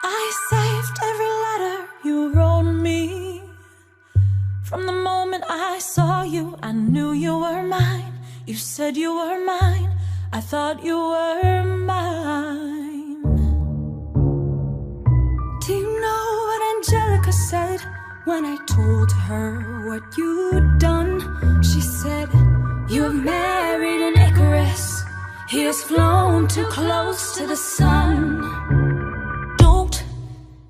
I saved every letter you wrote me. From the moment I saw you, I knew you were mine. You said you were mine, I thought you were mine. Do you know what Angelica said when I told her what you'd done? She said, you have married an Icarus. He has flown too close to the sun. Don't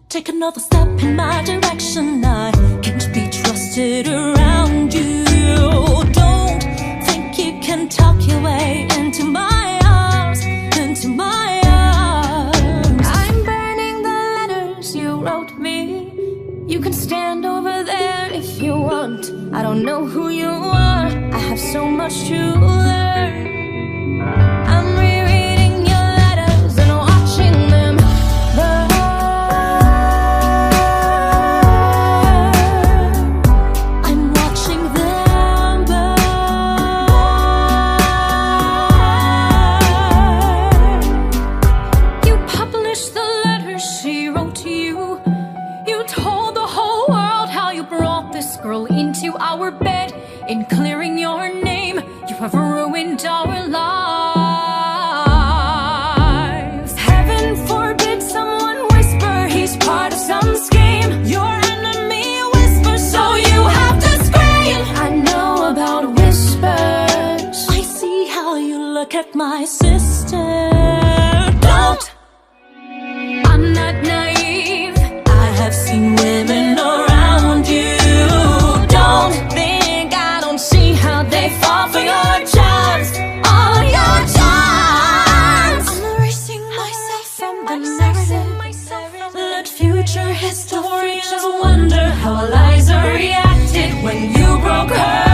take another step in my direction. I can't be trusted around you. Don't think you can talk your way into my arms, into my arms. I'm burning the letters you wrote me. You can stand over there if you want. I don't know who you are, I have so much to learn. I'm rereading your letters and watching them burn. I'm watching them burn. You published the letters she wrote to you. You told the whole world how you brought this girl into our bed. In clearing your name, you have ruined our lives. Heaven forbid someone whisper he's part of some scheme. Your enemy whispers, so you have to scream. I know about whispers. I see how you look at my sister. Don't! I'm not naive. I have seen women around you. Don't think I don't see how they fall for your charms. All your charms. I'm erasing myself from the narrative. Let future historians wonder how Eliza reacted when you broke her